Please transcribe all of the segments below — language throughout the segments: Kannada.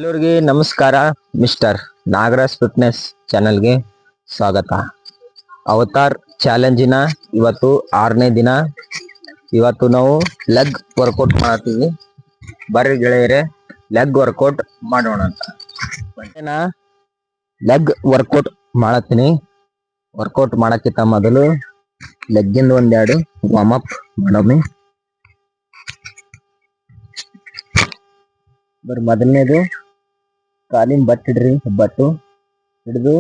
ಎಲ್ಲರಿಗೆ ನಮಸ್ಕಾರ. ಮಿಸ್ಟರ್ ನಾಗರಾಜ್ ಫಿಟ್ನೆಸ್ ಚಾನೆಲ್ಗೆ ಸ್ವಾಗತ. ಅವತಾರ್ ಚಾಲೆಂಜಿನ ಇವತ್ತು 6ನೇ ದಿನ. ಇವತ್ತು ನಾವು ಲೆಗ್ ವರ್ಕೌಟ್ ಮಾಡ್ತೀವಿ. ಬರ್ರಿ ಗೆಳೆಯರೆ, ಲೆಗ್ ವರ್ಕೌಟ್ ಮಾಡೋಣ ಅಂತ. ಲೆಗ್ ವರ್ಕೌಟ್ ಮಾಡತ್ತೀನಿ. ವರ್ಕೌಟ್ ಮಾಡಕ್ಕಿಂತ ಮೊದಲು ಲೆಗ್ಗಿಂದ ಒಂದೆರಡು ವಾರ್ಮ್ ಅಪ್ ಮಾಡೋಮಿ. ಬರ್ರಿ, ಮೊದಲನೇದು ಕಾಲಿನ ಬಟ್ ಹಿಡ್ರಿ. ಬಟ್ಟು ಹಿಡಿದು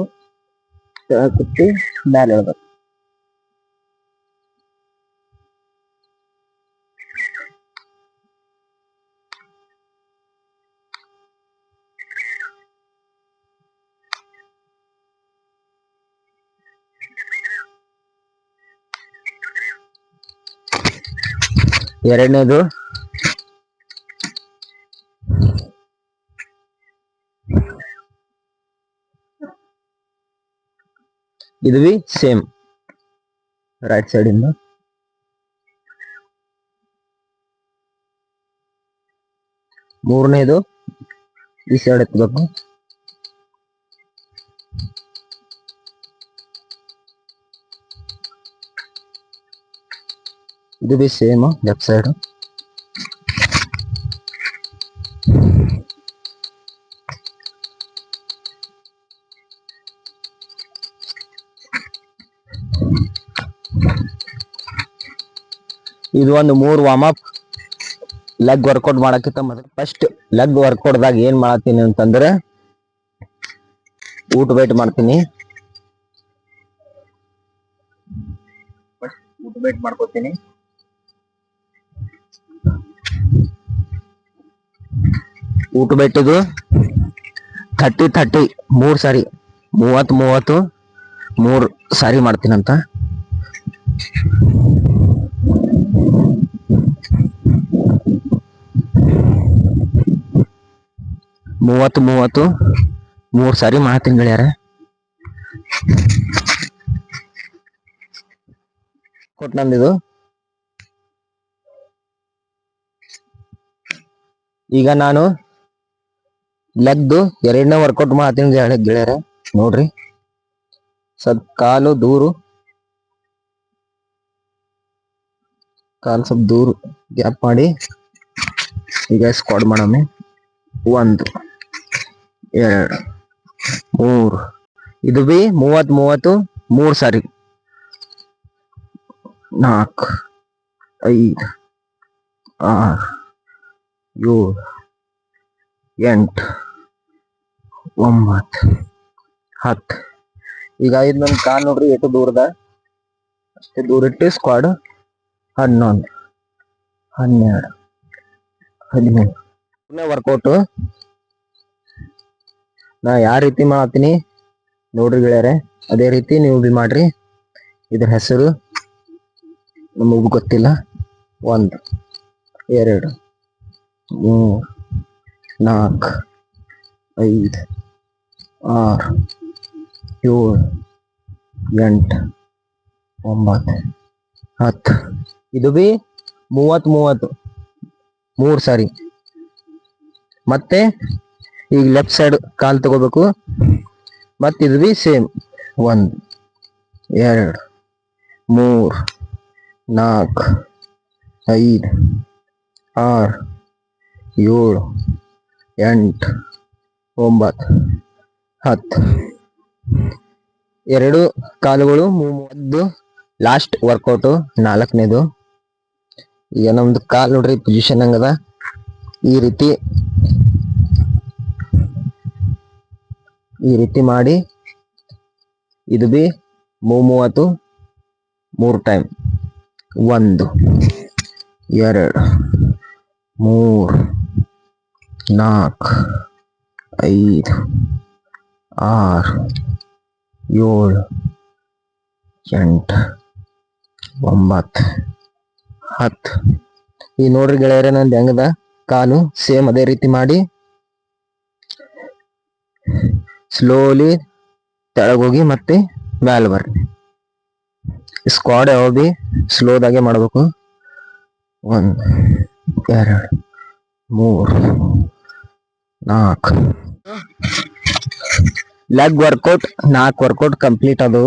ಕುತ್ತಿ ಮ್ಯಾಲೆ ಹೇಳ್ಬೇಕು. ಎರಡನೇದು ಇದು ಬಿ ಸೇಮ್ ರೈಟ್ ಸೈಡ್ ಇಂದ. ಮೂರನೇದು ಈ ಸೈಡ್ ಎತ್ತಬೇಕು. ಇದು ಬಿ ಸೇಮ್ ಲೆಫ್ಟ್ ಸೈಡ್. ಇದು ಒಂದು 3 ವಾರ್ಮ್ ಅಪ್. ಲೆಗ್ ವರ್ಕೌಟ್ ಮಾಡಕ್ಕಿಂತ ಮೊದಲು ಫಸ್ಟ್ ಲೆಗ್ ವರ್ಕೌಟ್ ದಾಗ ಏನ್ ಮಾಡತ್ತೀನಿ ಅಂತಂದ್ರೆ ಊಟ ವೇಟ್ ಮಾಡ್ತೀನಿ. ಊಟ ವೇಟ್ ಮಾಡ್ಕೋತೀನಿ. ಊಟ ವೇಟ್ ಇದು 30-30 3 ಸಾರಿ 30-30 3 ಸಾರಿ ಮಾಡ್ತೀನಂತ. ಮೂವತ್ತು 3 ಸಾರಿ ಮಾಡ್ತೀನಿ ಗೆಳೆಯರೆ. ಕೊಟ್ಟು ನಂದಿದು. ಈಗ ನಾನು ಲೆಗ್ದು 2ನೇ ವರ್ಕೌಟ್ ಮಾಡ್ತೀನಿ ಗೆಳೆಯರೆ. ನೋಡ್ರಿ, ಸ್ವಲ್ಪ ಕಾಲು ದೂರ ಗ್ಯಾಪ್ ಮಾಡಿ ಈಗ ಸ್ಕ್ವಾಡ್ ಮಾಡೋಣ. 1 2 3. ಇದು ಬಿ 30-30 3 ಸಾರಿ. 4 5 6 7 8 9 10. ಈಗ ಇದು ನನ್ನ ಕಾಲ್ ನೋಡ್ರಿ ಎಷ್ಟು ದೂರದ, ಅಷ್ಟೇ ದೂರ ಇಟ್ಟು ಸ್ಕ್ವಾಡ್. 11 12 13. ವರ್ಕೌಟ್ ನಾ ಯಾವ ರೀತಿ ಮಾಡ್ತೀನಿ ನೋಡ್ರಿ ಗೆಳೆಯರೆ, ಅದೇ ರೀತಿ ನೀವು ಬಿ ಮಾಡ್ರಿ. ಇದ್ರ ಹೆಸರು ನಮಗೂ ಗೊತ್ತಿಲ್ಲ. 1 2 3 4 5 6 7 8 9 10. ಇದು ಬಿ 30-30 3 ಸಾರಿ. ಮತ್ತೆ ಈಗ ಲೆಫ್ಟ್ ಸೈಡ್ ಕಾಲ್ ತಗೋಬೇಕು. ಮತ್ತೆ ಇದು ಬಿ ಸೇಮ್ 1 2 3 4 5 6 7 8 9 10. 2 ಕಾಲುಗಳು. ಲಾಸ್ಟ್ ವರ್ಕೌಟ್ 4ನೇದು. ಈಗ ನಮ್ದು ಕಾಲ್ ನೋಡ್ರಿ ಪೊಸಿಷನ್ ಹಂಗದ. ಈ ರೀತಿ ಮಾಡಿ ಇದು ಬಿ 30 3 ಟೈಮ್. 1 2 3 4 5 6 7 8 9 10. ಈ ನೋಡ್ರಿ ಗೆಳೆಯರೆ, ನಂದು ಹೆಂಗದ ಕಾಲು ಸೇಮ್ ಅದೇ ರೀತಿ ಮಾಡಿ ಸ್ಲೋಲಿ ತೆಳಗೋಗಿ ಮತ್ತೆ ಮ್ಯಾಲ ಬರ್ರಿ. ಸ್ಕ್ವಾಡ್ ಯಾವ ಬಿ ಸ್ಲೋದಾಗೆ ಮಾಡ್ಬೇಕು. 1 2 3 4 ಲೆಗ್ ವರ್ಕೌಟ್ 4 ವರ್ಕೌಟ್ ಕಂಪ್ಲೀಟ್ ಅದು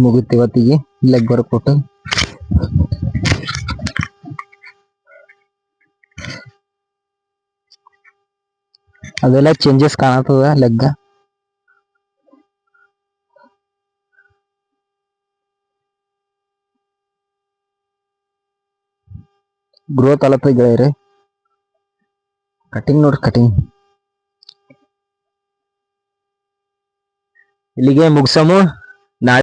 ಮುಗಿತು ಇವತ್ತಿಗೆ ಲೆಗ್ ವರ್ಕೌಟ್. ಅದೆಲ್ಲ ಚೇಂಜಸ್ ಕಾಣತದ ಲೆಗ್. ಗ್ರೋತ್ ಅಲತ್ತ ಗೆಳೆಯರೆ. ಕಟಿಂಗ್ ನೋಡ್ರಿ ಕಟಿಂಗ್. ಇಲ್ಲಿಗೆ ಮುಗ್ಸಮು.